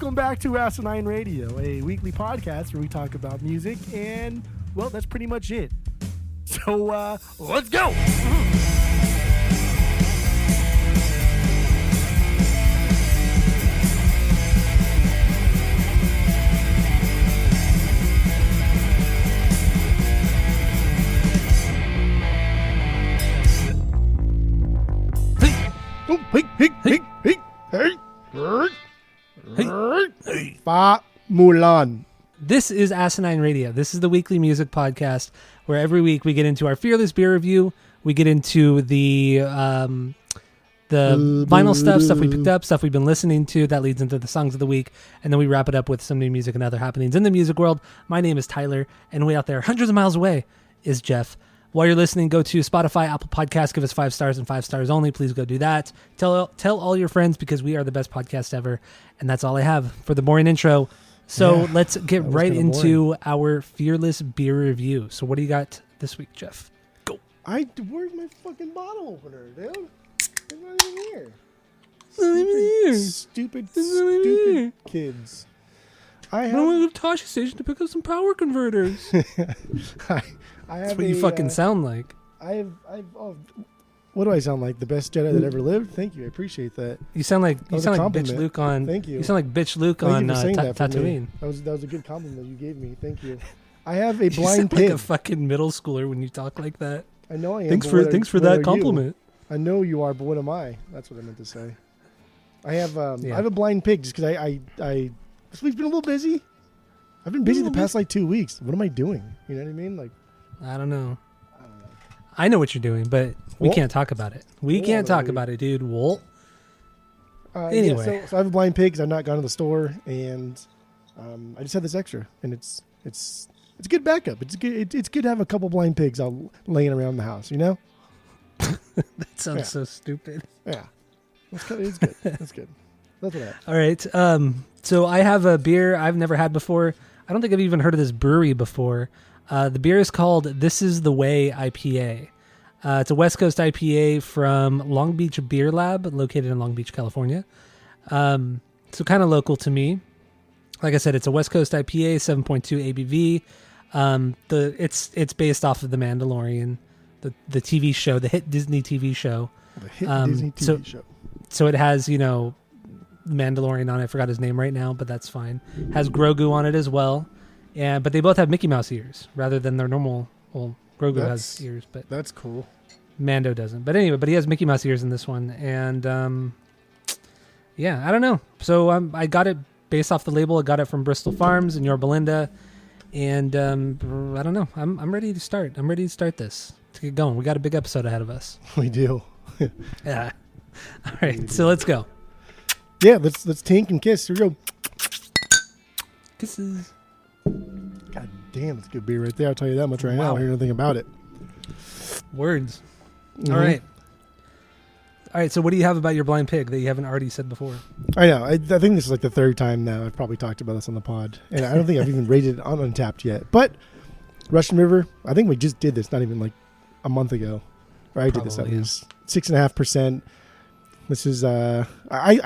welcome back to Asinine Radio, a weekly podcast where we talk about music, and, well, that's pretty much it. So, let's go! Fa Mulan. This is Asinine Radio. This is the weekly music podcast where every week we get into our Fearless beer review. We get into the vinyl stuff we picked up, stuff we've been listening to that leads into the songs of the week, and then we wrap it up with some new music and other happenings in the music world. My name is Tyler, and way out there, hundreds of miles away, is Jeff. While you're listening, go to Spotify, Apple Podcasts, give us 5 stars and 5 stars only. Please go do that. Tell all your friends because we are the best podcast ever. And that's all I have for the boring intro. So let's get right into our Fearless beer review. So what do you got this week, Jeff? Go. Where's my fucking bottle opener, dude? It's not even here. Stupid kids. I went to Toshi Station to pick up some power converters. That's what you fucking sound like. What do I sound like? The best Jedi that ever lived? Thank you. I appreciate that. You sound like Bitch Luke on. Thank you. You sound like Bitch Luke on Tatooine. That was a good compliment you gave me. Thank you. I have a blind sound pig. Like a fucking middle schooler when you talk like that. I know I am. Thanks for that compliment. I know you are, but what am I? That's what I meant to say. I have I have a blind pig just because I this week's been a little busy. I've been busy the past like 2 weeks. What am I doing? You know what I mean? Like, I don't know. I know what you're doing, but we can't talk about it. We can't talk about it, dude. Walt. Anyway, so I have a blind pig because I've not gone to the store, and I just had this extra, and it's a good backup. It's good to have a couple blind pigs out laying around the house. You know. That sounds so stupid. Yeah, it's good. That's good. That's what I have. All right. So I have a beer I've never had before. I don't think I've even heard of this brewery before. The beer is called This Is the Way IPA. It's a West Coast IPA from Long Beach Beer Lab, located in Long Beach, California. So kind of local to me. Like I said, it's a West Coast IPA, 7.2 ABV. It's based off of The Mandalorian, the TV show, the hit Disney TV show. The hit Disney TV show. So it has, the Mandalorian on it. I forgot his name right now, but that's fine. Has Grogu on it as well. But they both have Mickey Mouse ears rather than their normal. Well, Grogu has ears, but that's cool. Mando doesn't. But anyway, he has Mickey Mouse ears in this one, and I don't know. So I got it based off the label. I got it from Bristol Farms in Yorba Linda, and I don't know. I'm ready to start. I'm ready to start this to get going. We got a big episode ahead of us. We do. Yeah. All right, so let's go. Yeah, let's tink and kiss. Here we go. Kisses. God damn, it's good beer right there. I'll tell you that much right now. I hear nothing about it. Words. Mm-hmm. All right. So what do you have about your blind pig that you haven't already said before? I know. I think this is like the third time now I've probably talked about this on the pod, and I don't think I've even rated it on Untapped yet. But Russian River, I think we just did this not even like a month ago. Or I did this at least 6.5%. This is I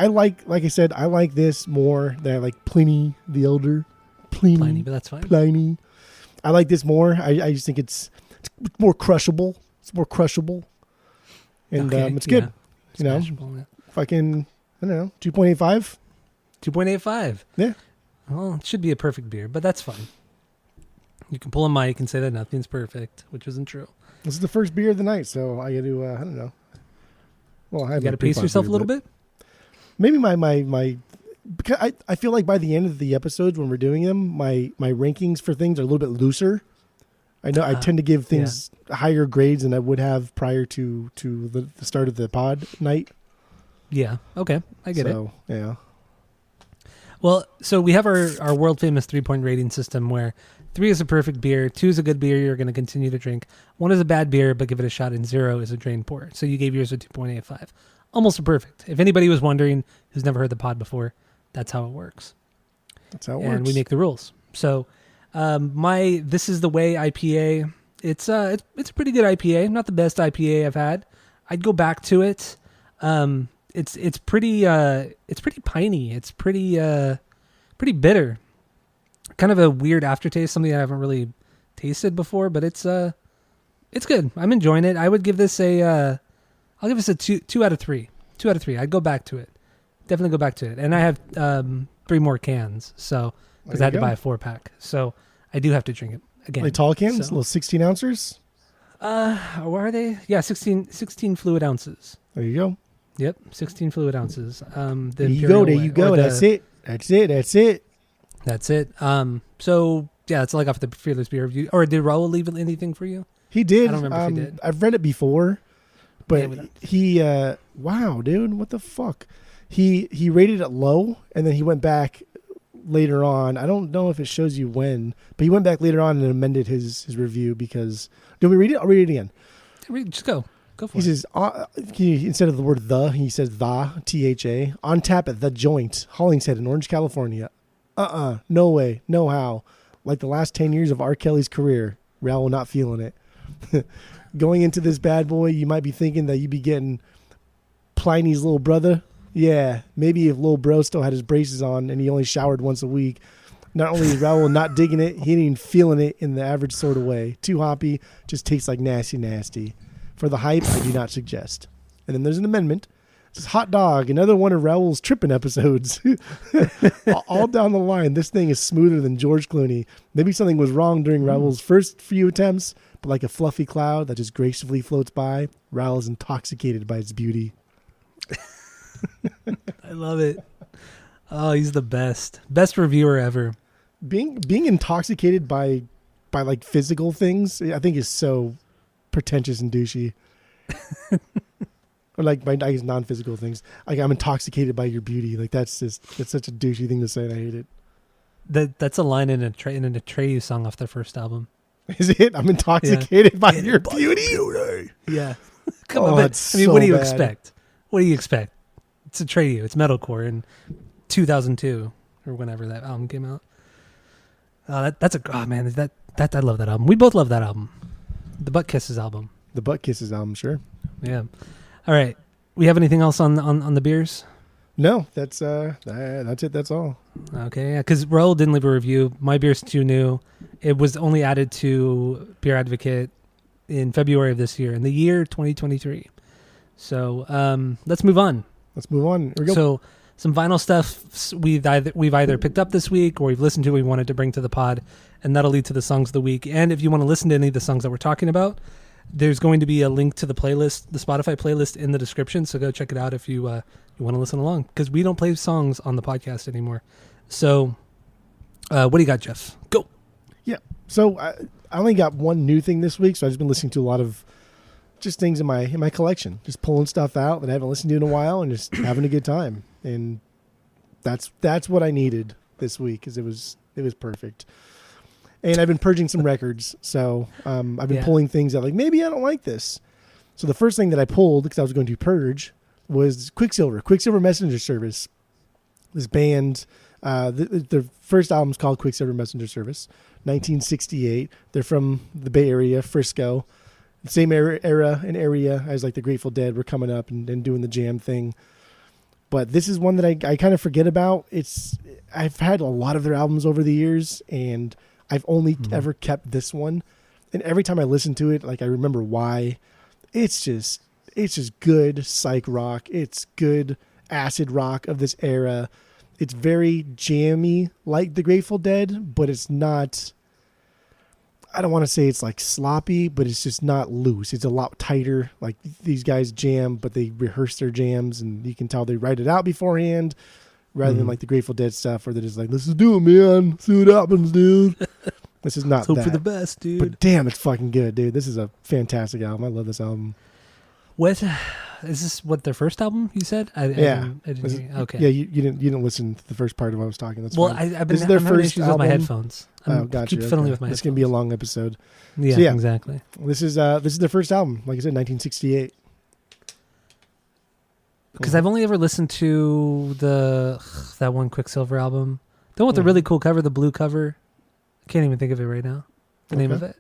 like I said, I like this more than I like Pliny the Elder. Pliny, but that's fine. Pliny. I like this more. I just think it's more crushable. It's more crushable. And it's good. Yeah. Fucking, I don't know, 2.85? 2.85. Yeah. Well, it should be a perfect beer, but that's fine. You can pull a mic and say that nothing's perfect, which isn't true. This is the first beer of the night, so I got to, I don't know. Well, you got to pace yourself a little bit? Maybe my because I feel like by the end of the episodes when we're doing them, my rankings for things are a little bit looser. I know I tend to give things higher grades than I would have prior to the start of the pod night. Yeah. Okay. I get it. Yeah. Well, so we have our world famous 3-point rating system where 3 is a perfect beer, 2 is a good beer you're going to continue to drink, 1 is a bad beer but give it a shot, and 0 is a drain pour. So you gave yours a 2.85. Almost a perfect. If anybody was wondering who's never heard the pod before, that's how it works. That's how it works. And we make the rules. So This Is the Way IPA, it's a pretty good IPA. Not the best IPA I've had. I'd go back to it. It's pretty piney. It's pretty pretty bitter. Kind of a weird aftertaste, something I haven't really tasted before, but it's good. I'm enjoying it. I would give this I'll give this a 2 out of 3. 2 out of 3. I'd go back to it. Definitely go back to it. And I have 3 more cans, so because I had to buy a 4-pack, so I do have to drink it again. Like tall cans, So- little 16 ounces. Where are they? Yeah, 16 fluid ounces. There you go. Yep, 16 fluid ounces. The There you go. Imperial There Way, you go. or That's it. That's it. That's it. That's it. So yeah, that's all I got for the Fearless Beer review. Or did Raul leave anything for you? He did. I don't remember if he did. I've read it before, but Yeah, we don't- he wow, dude, what the fuck? He rated it low, and then he went back later on. I don't know if it shows you when, but he went back later on and amended his review because. Did we read it? I'll read it again. Just go for He it. says instead of the word the, he says the THA on tap at the Joint, Hollingshead in Orange, California. No way, no how. Like the last 10 years of R. Kelly's career, Raul not feeling it. Going into this bad boy, you might be thinking that you'd be getting Pliny's little brother. Yeah, maybe if little bro still had his braces on and he only showered once a week. Not only is Raul not digging it, he ain't even feeling it in the average sort of way. Too hoppy, just tastes like nasty. For the hype, I do not suggest. And then there's an amendment. It says hot dog, another one of Raul's tripping episodes. All down the line, this thing is smoother than George Clooney. Maybe something was wrong during Raul's first few attempts, but like a fluffy cloud that just gracefully floats by, Raul is intoxicated by its beauty. I love it. Oh, he's the best reviewer ever. Being intoxicated by like physical things, I think is so pretentious and douchey. Or like by I guess non-physical things. Like I'm intoxicated by your beauty. Like that's such a douchey thing to say, and I hate it. That's a line in an Atreyu song off their first album. Is it? I'm intoxicated by your beauty. Yeah. Come Oh, on, but, it's I mean, what so do you bad. expect? What do you expect? It's Atreyu. It's metalcore in 2002 or whenever that album came out. Man, that I love that album. We both love that album, the Butt Kisses album. The Butt Kisses album, sure. Yeah. All right. We have anything else on the beers? No, that's it. That's all. Okay, yeah, because Raul didn't leave a review. My beer's too new. It was only added to Beer Advocate in February of this year, in the year 2023. So let's move on. Let's move on. Here we go. So some vinyl stuff we've either picked up this week or we've listened to, we wanted to bring to the pod, and that'll lead to the songs of the week. And if you want to listen to any of the songs that we're talking about, there's going to be a link to the playlist, the Spotify playlist, in the description. So go check it out if you want to listen along, because we don't play songs on the podcast anymore. So what do you got, Jeff? Go. Yeah. So I only got one new thing this week, so I've just been listening to a lot of just things in my collection, just pulling stuff out that I haven't listened to in a while, and just having a good time. And that's what I needed this week, because it was perfect. And I've been purging some records, so I've been pulling things out like maybe I don't like this. So the first thing that I pulled, because I was going to purge, was Quicksilver Messenger Service. This band, their first album's called Quicksilver Messenger Service, 1968. They're from the Bay Area, Frisco. Same era and area as like the Grateful Dead were coming up and doing the jam thing. But this is one that I kind of forget about. I've had a lot of their albums over the years, and I've only ever kept this one. And every time I listen to it, like I remember why. It's just good psych rock. It's good acid rock of this era. It's very jammy like the Grateful Dead, but it's not, I don't want to say it's like sloppy, but it's just not loose. It's a lot tighter. Like these guys jam, but they rehearse their jams, and you can tell they write it out beforehand, rather than like the Grateful Dead stuff where they're just like, let's just do it, man. See what happens, dude. This is not Let's hope that. for the best, dude. But damn, it's fucking good, dude. This is a fantastic album. I love this album. What is this? What, their first album? You said? I didn't hear. Okay. Yeah, you didn't listen to the first part of what I was talking. That's Well, fine. I've This been is their having first issues with my album. headphones. Oh, gotcha. Keep fiddling Okay. with my This headphones. can be a long episode. Yeah, So, yeah. exactly. This is their first album. Like I said, 1968. Because I've only ever listened to that one Quicksilver album. The one with the really cool cover, the blue cover. I can't even think of it right now. The name of it.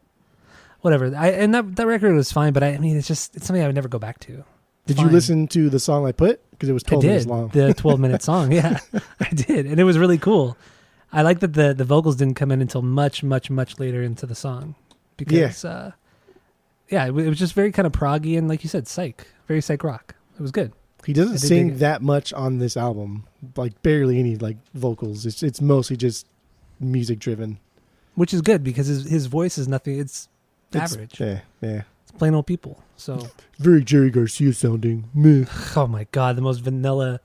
Whatever. And that record was fine, but I mean, it's something I would never go back to. Did Fine. you listen to the song I put? Because it was 12 minutes long. The 12-minute song. Yeah, I did. And it was really cool. I like that the vocals didn't come in until much later into the song, because it was just very kind of proggy and, like you said, very psych rock. It was good. He doesn't sing that much on this album, like barely any like vocals. It's mostly just music driven, which is good because his voice is nothing. It's average. Yeah. It's plain old people. So very Jerry Garcia sounding. Meh. Oh my god, the most vanilla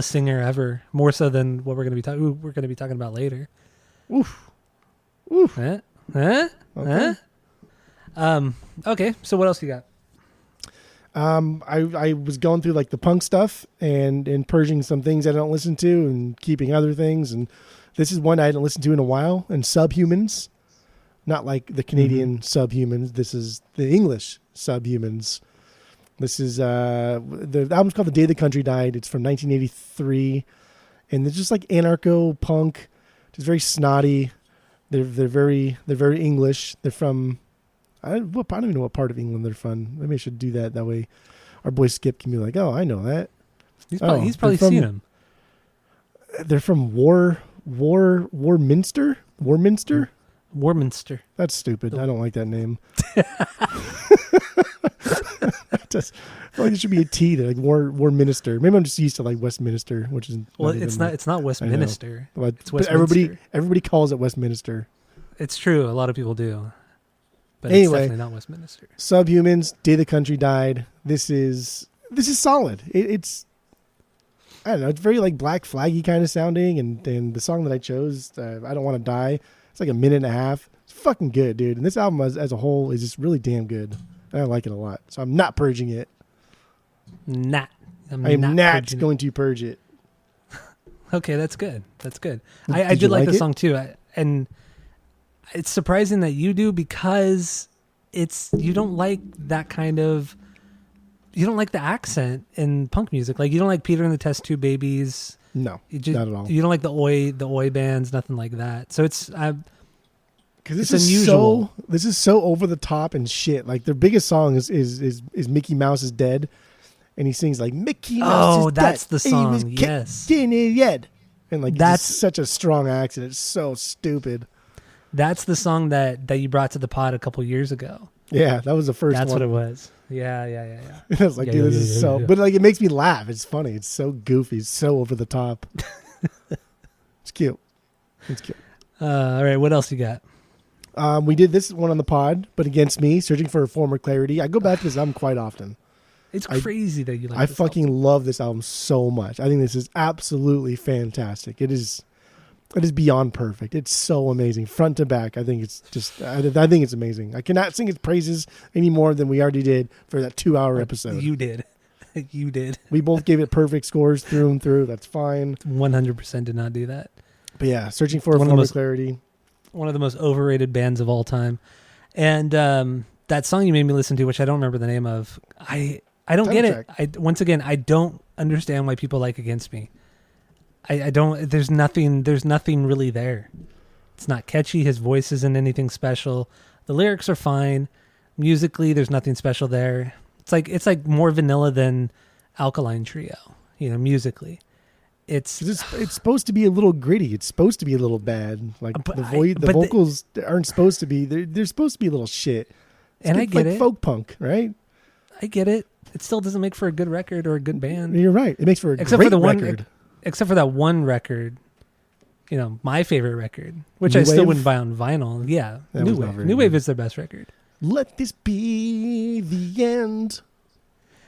singer ever. More so than what we're going to be talking about later. Oof. Okay. Okay. So what else you got? I was going through like the punk stuff and purging some things I don't listen to and keeping other things, and this is one I hadn't listened to in a while. And Subhumans, not like the Canadian Subhumans. This is the English Subhumans. This is the album's called The Day the Country Died. It's from 1983, and they're just like anarcho punk, just very snotty. They're very English. They're from I don't even know what part of England they're from. Maybe I should do that. That way, our boy Skip can be like, "Oh, I know that." He's probably seen him. They're from Warminster. Warminster. That's stupid. I don't like that name. I feel like it should be a T to like Warminster. Maybe I'm just used to like Westminster, which is it's not Westminster. But it's Westminster. Everybody calls it Westminster. It's true. A lot of people do. But anyway, it's definitely not Westminster. Subhumans, Day the Country Died. This is solid. It's I don't know. It's very like Black Flaggy kind of sounding, and the song that I chose, I Don't Want to Die. It's like a minute and a half. It's fucking good, dude. And this album as a whole is just really damn good. I like it a lot. So I'm not purging it. I am not going to purge it. Okay, that's good. I did like the song too, and it's surprising that you do, because you don't like that kind of, you don't like the accent in punk music. Like you don't like Peter and the Test Tube Babies. No, not at all. You don't like the Oi bands, nothing like that. So it's because this is unusual. This is so over the top and shit. Like their biggest song is Mickey Mouse is Dead, and he sings like Mickey Mouse is dead. That's the song. Yes, and like that's such a strong accent. It's so stupid. That's the song that you brought to the pod a couple years ago. Yeah, that was the first That's one. what it was. Yeah. I was like, dude, this is so... But like, it makes me laugh. It's funny. It's so goofy. It's so over the top. It's cute. All right, what else you got? We did this one on the pod, but Against Me, Searching for a Former Clarity. I go back to this album quite often. It's crazy that you like I fucking love this album so much. I think this is absolutely fantastic. It is beyond perfect. It's so amazing, front to back. I think it's just. I think it's amazing. I cannot sing its praises any more than we already did for that 2-hour episode. You did. We both gave it perfect scores through and through. That's fine. 100% did not do that. But yeah, Searching for a Former Clarity. One of the most overrated bands of all time, and that song you made me listen to, which I don't remember the name of. I don't get it. I don't understand why people like Against Me. I don't. There's nothing really there. It's not catchy. His voice isn't anything special. The lyrics are fine. Musically, there's nothing special there. It's like more vanilla than Alkaline Trio. Musically, it's supposed to be a little gritty. It's supposed to be a little bad. Like the vocals aren't supposed to be. They're supposed to be a little shit. And I get it. Folk punk, right? I get it. It still doesn't make for a good record or a good band. You're right. It makes for a great record. Except for that one record, my favorite record, which I still wouldn't buy on vinyl. Yeah, New Wave. New Wave is their best record. Let this be the end.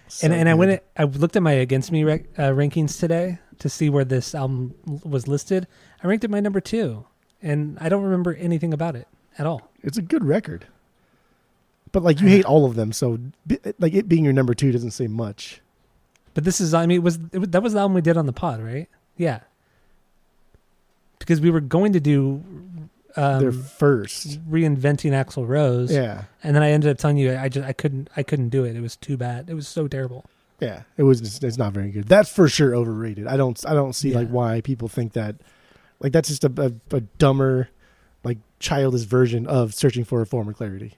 So and I looked at my Against Me rankings today to see where this album was listed. I ranked it my number 2, and I don't remember anything about it at all. It's a good record, but like you hate all of them, so like it being your number 2 doesn't say much. But this is, that was the album we did on the pod, right? Yeah. Because we were going to do their first Reinventing Axl Rose. Yeah. And then I ended up telling you I couldn't do it. It was too bad. It was so terrible. Yeah. It's not very good. That's for sure overrated. I don't see like why people think that. Like that's just a dumber, like childish version of Searching for a Former Clarity.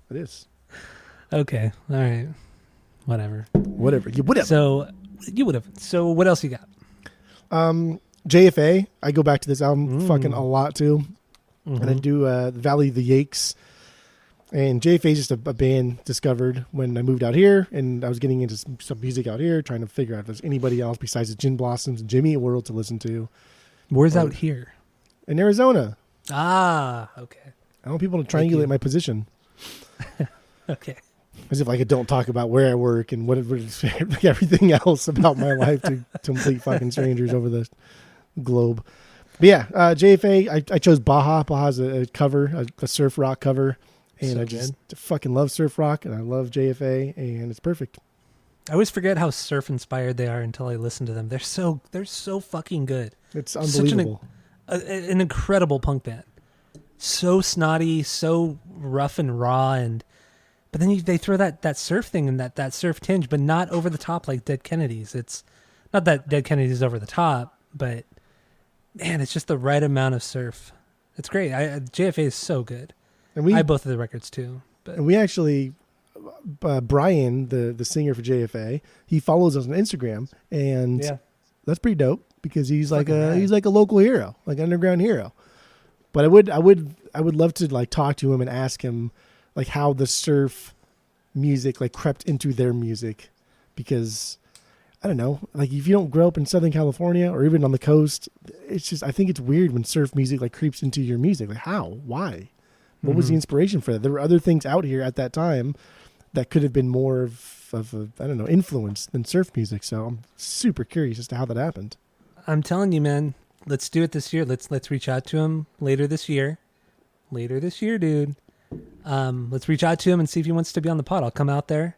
It is. Okay. All right. Whatever. You would have. So you would have. So what else you got? JFA, I go back to this album fucking a lot too. Mhm. And I do Valley of the Yakes. And JFA is just a band discovered when I moved out here, and I was getting into some music out here, trying to figure out if there's anybody else besides the Gin Blossoms and Jimmy Eat World to listen to. Where's out here? In Arizona. Ah, okay. I want people to Thank you. triangulate my position. Okay. As if like I don't talk about where I work and what like everything else about my life to complete fucking strangers over the globe. But yeah, JFA, I chose Baja. Baja's a cover, a surf rock cover. And So I just fucking love surf rock, and I love JFA, and it's perfect. I always forget how surf inspired they are until I listen to them. They're so fucking good. It's Such unbelievable. An incredible punk band. So snotty, so rough and raw, but then they throw that surf thing and that surf tinge, but not over the top like Dead Kennedys. It's not that Dead Kennedys over the top, but man, it's just the right amount of surf. It's great. JFA is so good. And we I have both of the records too. But and we actually, Brian, the singer for JFA, he follows us on Instagram, and yeah, that's pretty dope because he's like Fucking rad. he's like a local hero, like an underground hero. But I would love to like talk to him and ask him like how the surf music like crept into their music, because I don't know, like if you don't grow up in Southern California or even on the coast, it's just I think it's weird when surf music like creeps into your music. Like how? Why? What was the inspiration for that? There were other things out here at that time that could have been more of a, I don't know, influence than surf music. So I'm super curious as to how that happened. I'm telling you, man. Let's do it this year. Let's reach out to him later this year. Later this year, dude. Let's reach out to him and see if he wants to be on the pod. I'll come out there.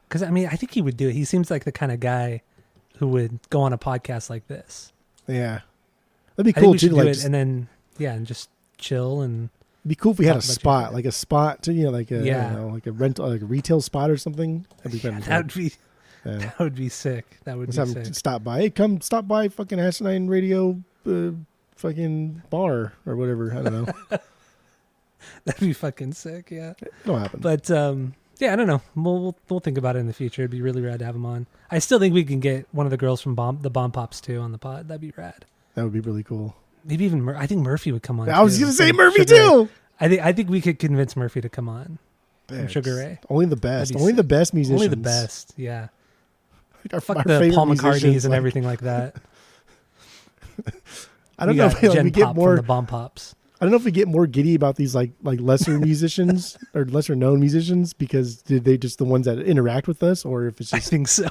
Because, I mean, I think he would do it. He seems like the kind of guy who would go on a podcast like this. Yeah. That'd be I think cool we too. should Like, do it just- and then, and just chill and... it'd be cool if we had a talk about spot, your- like a spot to, like a, Yeah. I don't know, like a rental, like a retail spot or something. That'd be kind of That would be yeah. that would be sick. That would Let's be have him sick. stop by. Hey, come stop by fucking Asinine Radio fucking bar or whatever. I don't know. That'd be fucking sick, yeah. It'll happen. But yeah, I don't know. We'll think about it in the future. It'd be really rad to have him on. I still think we can get one of the girls from the Bomb Pops too on the pod. That'd be rad. That would be really cool. Maybe even I think Murphy would come on. I was too. gonna say From Murphy Sugar Ray. too. I think we could convince Murphy to come on. From Thanks. Sugar Ray. Only the best. That'd be Only the sick. best musicians. Only the best. Yeah. Like our, Fuck our the favorite Paul McCartneys musicians, and like, everything like that. I don't We know got if like, Gen we get Pop more. from the Bomb Pops. I don't know if we get more giddy about these like lesser musicians or lesser known musicians because did they just the ones that interact with us, or if it's I just think so.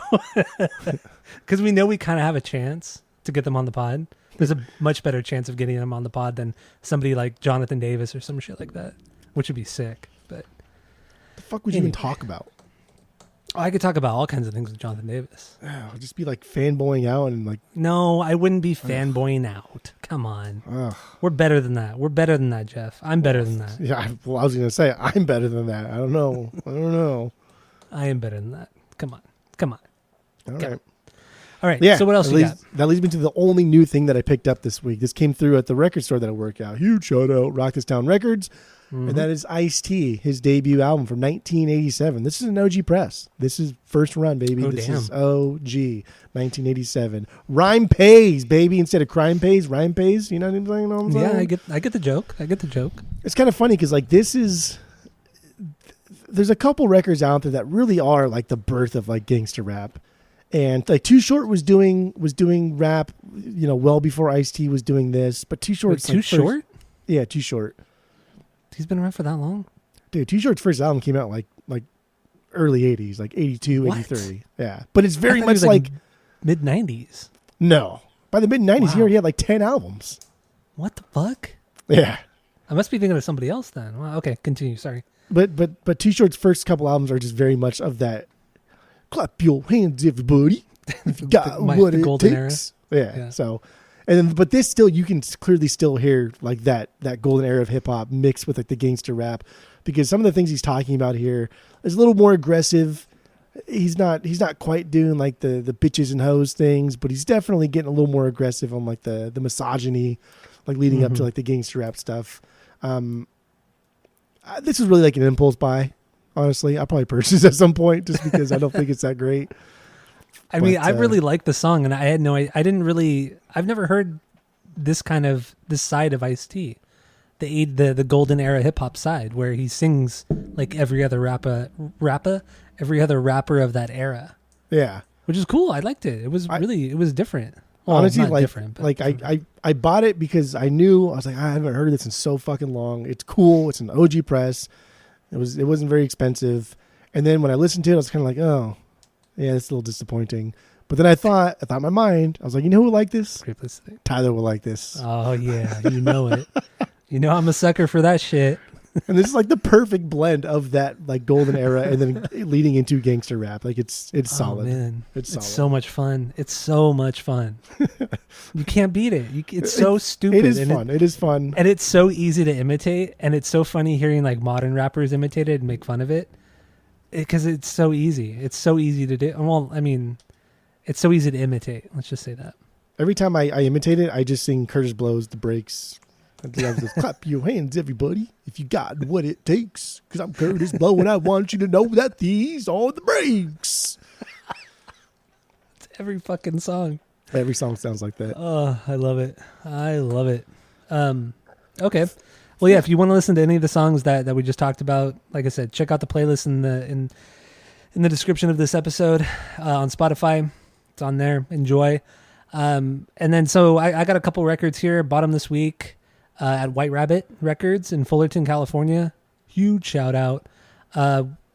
Because we know we kind of have a chance to get them on the pod. There's a much better chance of getting them on the pod than somebody like Jonathan Davis or some shit like that, which would be sick. But the fuck would you even Anyway. talk about? I could talk about all kinds of things with Jonathan Davis. Oh, just be like fanboying out and like, No, I wouldn't be fanboying out. Come on. ugh. We're better than that. We're better than that, Jeff. I'm better than that. Yeah, well, I was gonna say I'm better than that. I don't know. I am better than that. Come on. Come on. All Okay. right. All right. Yeah. So what else you got? That leads me to the only new thing that I picked up this week. This came through at the record store that I work at. Huge shout out, Rock This Town Records. Mhm. And that is Ice-T, his debut album from 1987. This is an OG press. This is first run, baby. Oh, This damn. is OG, 1987. Rhyme pays, baby. Instead of crime pays, rhyme pays. You know what I'm saying? Yeah, I get the joke. I get the joke. It's kind of funny because like there's a couple records out there that really are like the birth of like gangster rap. And like Too Short was doing rap, well before Ice-T was doing this. But Too Short's Too like first- Short? Yeah, Too Short. He's been around for that long? Dude, Too Short's first album came out like early 80s, like 82, What? 83. Yeah. But it's very I thought much he was, like mid 90s. no. By the mid 90s, he Wow. already had like 10 albums. What the fuck? Yeah. I must be thinking of somebody else then. Well, okay, continue. Sorry. But Too Short's first couple albums are just very much of that clap your hands, everybody. If you got what the it golden takes. Yeah. Yeah. So, and then, but this still, you can clearly still hear like that golden era of hip hop mixed with like the gangster rap, because some of the things he's talking about here is a little more aggressive. He's not quite doing like the bitches and hoes things, but he's definitely getting a little more aggressive on like the misogyny, like leading up to like the gangster rap stuff. This is really like an impulse buy. Honestly, I'll probably purchase it at some point just because I don't think it's that great. I mean, I really like the song, and I had I've never heard this side of Ice-T, the golden era hip hop side, where he sings like every other rapper of that era. Yeah, which is cool. I liked it. It was different. Well, honestly, not like different, but I bought it because I knew, I was like, I haven't heard this in so fucking long. It's cool. It's an OG press. It wasn't very expensive. And then when I listened to it, I was kind of like, oh, yeah, it's a little disappointing. But then I thought in my mind, I was like, you know who will like this? Tyler will like this. Oh yeah, you know it. You know I'm a sucker for that shit. And this is like the perfect blend of that like golden era and then leading into gangster rap. Like it's solid. Man. It's solid. So much fun. It's so much fun. You can't beat it. It's so stupid. It is fun. And it's so easy to imitate. And it's so funny hearing like modern rappers imitate it and make fun of it. Because it's so easy. It's so easy to do. Well, I mean, it's so easy to imitate. Let's just say that. Every time I imitate it, I just sing Curtis Blow's The Breaks. I just clap your hands, everybody, if you got what it takes. Because I'm Curtis Blow, and I want you to know that these are the breaks. It's every fucking song. Every song sounds like that. Oh, I love it. I love it. Okay. Well, yeah, if you want to listen to any of the songs that we just talked about, like I said, check out the playlist in the description of this episode on Spotify. It's on there. Enjoy. And then so I got a couple records here. Bought them this week. At White Rabbit Records in Fullerton, California. Huge shout out.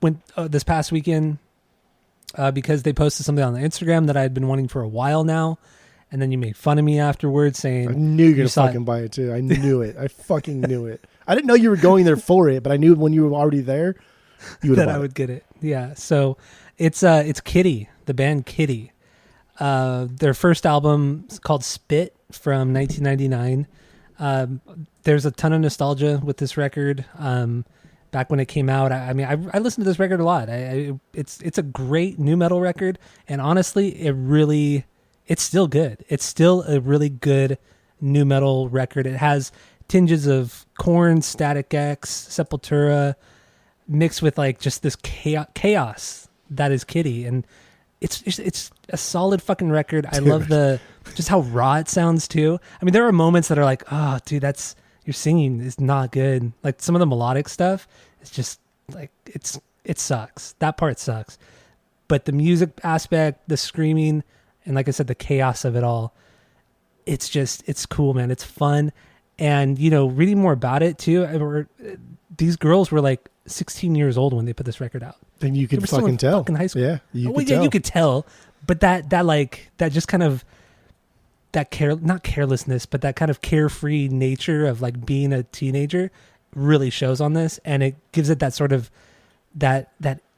Went this past weekend because they posted something on the Instagram that I had been wanting for a while now. And then you made fun of me afterwards saying... I knew you were going to fucking buy it too. I knew it. I fucking knew it. I didn't know you were going there for it, but I knew when you were already there, you would that I would get it. Yeah. So it's Kitty, the band Kitty. Their first album is called Spit from 1999. There's a ton of nostalgia with this record. Back when it came out, I listened to this record a lot. It's a great nu metal record, and honestly, it's still good. It's still a really good nu metal record. It has tinges of Korn, Static X, Sepultura, mixed with like just this chaos that is Kitty, and it's a solid fucking record. I love just how raw it sounds too. I mean, there are moments that are like, oh, dude, your singing is not good. Like some of the melodic stuff, it's just like it sucks. That part sucks. But the music aspect, the screaming, and like I said, the chaos of it all, it's cool, man. It's fun. And, reading more about it too, these girls were like 16 years old when they put this record out. And you could fucking tell. Fucking high school. Yeah, you could tell. But that just kind of not carelessness, but that kind of carefree nature of like being a teenager really shows on this, and it gives it that sort of that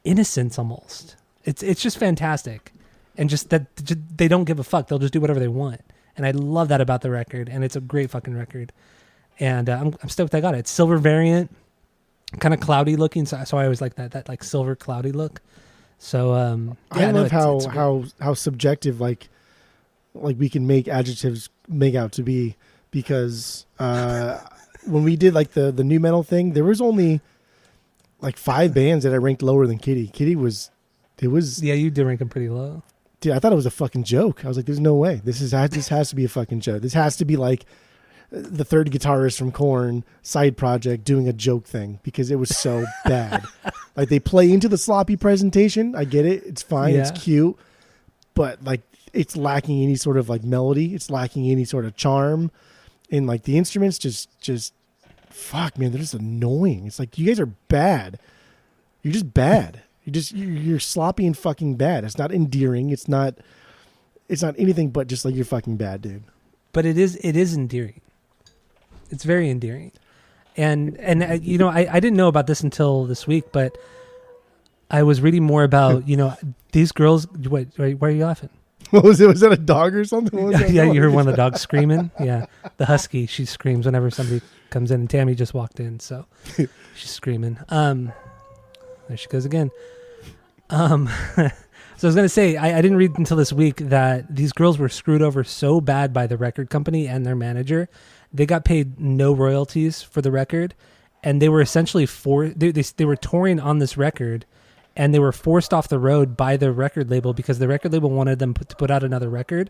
innocence almost. It's just fantastic, and just that they don't give a fuck. They'll just do whatever they want, and I love that about the record. And it's a great fucking record, and I'm stoked I got it. It's silver variant. Kind of cloudy looking, so I always like that like silver cloudy look. So I love how subjective like we can make adjectives make out to be, because when we did like the nu metal thing, there was only like 5 bands that I ranked lower than Kitty. Kitty was yeah, you did rank them pretty low. Dude, I thought it was a fucking joke. I was like, there's no way. This has to be a fucking joke. This has to be like the third guitarist from Korn side project doing a joke thing, because it was so bad. Like they play into the sloppy presentation. I get it. It's fine. Yeah. It's cute, but like it's lacking any sort of like melody. It's lacking any sort of charm, and like the instruments just fuck, man. They're just annoying. It's like, you guys are bad. You're just bad. You're sloppy and fucking bad. It's not endearing. It's not anything but just like, you're fucking bad, dude. But it is endearing. It's very endearing. And I didn't know about this until this week, but I was reading more about, these girls. Wait, why are you laughing? What was it? Was that a dog or something? Yeah, you heard one of the dogs screaming. Yeah, the husky, she screams whenever somebody comes in. And Tammy just walked in, so she's screaming. There she goes again. So I was going to say, I didn't read until this week that these girls were screwed over so bad by the record company and their manager. They got paid no royalties for the record, and they were essentially they were touring on this record, and they were forced off the road by the record label because the record label wanted them to put out another record,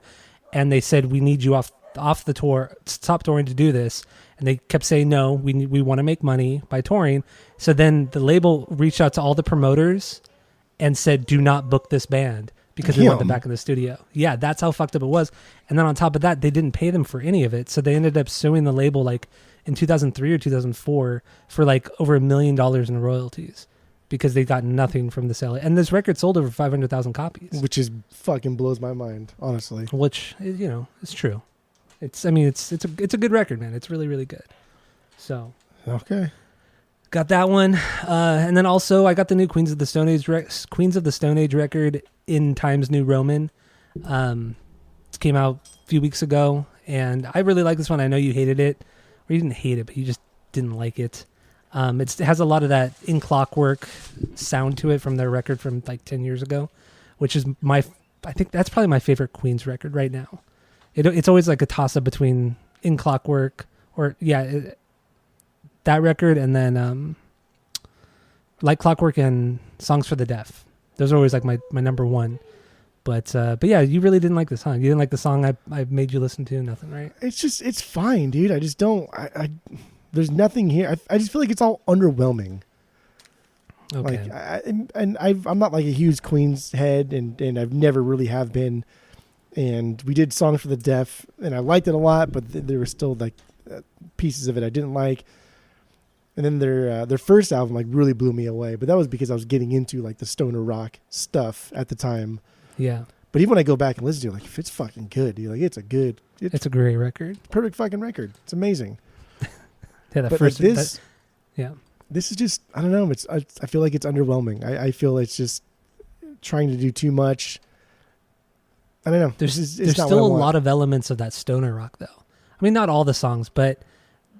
and they said, we need you off the tour, stop touring to do this. And they kept saying, no, we want to make money by touring. So then the label reached out to all the promoters and said, do not book this band because we want them back in the studio. Yeah, that's how fucked up it was. And then on top of that, they didn't pay them for any of it. So they ended up suing the label like in 2003 or 2004 for like over $1 million in royalties because they got nothing from the sale. And this record sold over 500,000 copies. Which is fucking blows my mind, honestly. Which, you know, is true. It's a good record, man. It's really, really good. So. Okay. Got that one. And then also I got the new Queens of the Stone Age record in Times New Roman. It came out a few weeks ago, and I really like this one. I know you hated it, or you didn't hate it, but you just didn't like it. It has a lot of that In Clockwork sound to it from their record from like 10 years ago, which is I think that's probably my favorite Queens record right now. It's always like a toss up between In Clockwork that record and then Like Clockwork and Songs for the Deaf. Those are always like my number one. But yeah, you really didn't like this, huh? You didn't like the song I made you listen to? Nothing, right? It's fine, dude. I just don't. There's nothing here. I just feel like it's all underwhelming. Okay. Like, I'm not like a huge Queens head, and I've never really have been. And we did Songs for the Deaf, and I liked it a lot, but there were still like pieces of it I didn't like. And then their first album like really blew me away, but that was because I was getting into like the stoner rock stuff at the time. Yeah. But even when I go back and listen to it, like, it's fucking good, dude. Like, it's a great record. Perfect fucking record. It's amazing. Yeah, but like this, yeah. This is just, I don't know. I feel like it's underwhelming. I feel it's just trying to do too much. I don't know. There's still a lot of elements of that stoner rock, though. I mean, not all the songs, but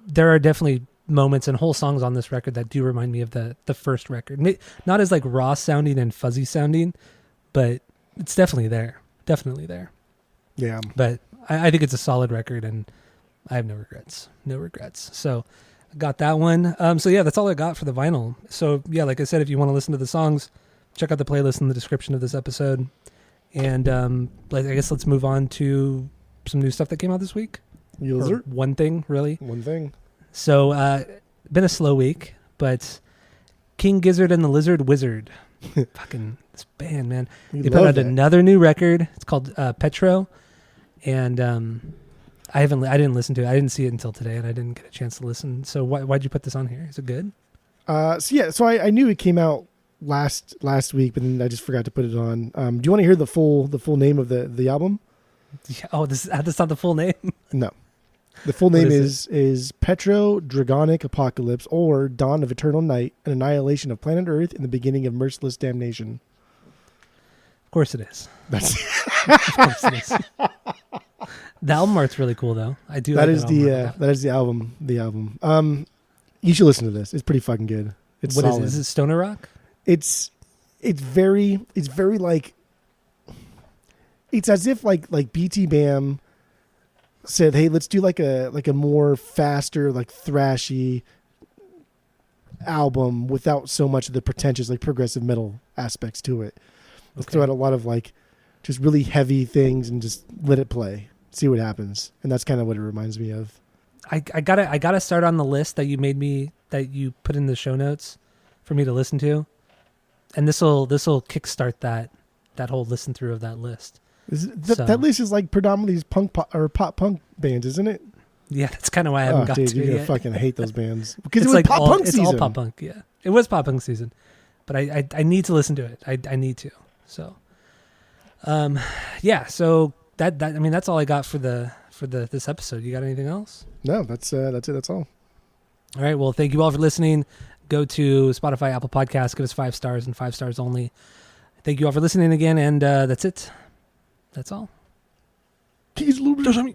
there are definitely moments and whole songs on this record that do remind me of the first record. Not as like raw sounding and fuzzy sounding, but it's definitely there. Definitely there. Yeah. But I think it's a solid record, and I have no regrets. No regrets. So I got that one. So yeah, that's all I got for the vinyl. So yeah, like I said, if you want to listen to the songs, check out the playlist in the description of this episode. And I guess let's move on to some new stuff that came out this week. Or one thing, really. One thing. So been a slow week, but King Gizzard and the Lizard Wizard. Fucking this band, man. They put out another new record. It's called Petro. And I didn't listen to it. I didn't see it until today, and I didn't get a chance to listen. So why'd you put this on here? Is it good? So I knew it came out last week, but then I just forgot to put it on. Do you want to hear the full name of the album? Yeah, oh, that's not the full name? No. The full name is Petro Dragonic Apocalypse, or Dawn of Eternal Night, an annihilation of planet Earth and the beginning of merciless damnation. Of course it is. Of course it is. The album art's really cool, though. I do. That is the album. The album. You should listen to this. It's pretty fucking good. It's solid. Is it? Is it stoner rock? It's very like, it's as if like BT Bam said, hey, let's do like a more faster, like thrashy album without so much of the pretentious like progressive metal aspects to it. Let's throw out a lot of like just really heavy things and just let it play, see what happens. And that's kind of what it reminds me of. I gotta start on the list that you put in the show notes for me to listen to, and this will kickstart that whole listen through of that list. That list is like predominantly pop punk bands, isn't it? Yeah, that's kind of why I haven't got to it you're gonna yet. Fucking hate those bands because it's it was like pop punk season. It's all pop punk. Yeah, it was pop punk season, but I need to listen to it. I need to. So, yeah. So that I mean that's all I got for this episode. You got anything else? No, that's it. That's all. All right. Well, thank you all for listening. Go to Spotify, Apple Podcasts, give us 5 stars and 5 stars only. Thank you all for listening again, and that's it. That's all. Keys, Lubers.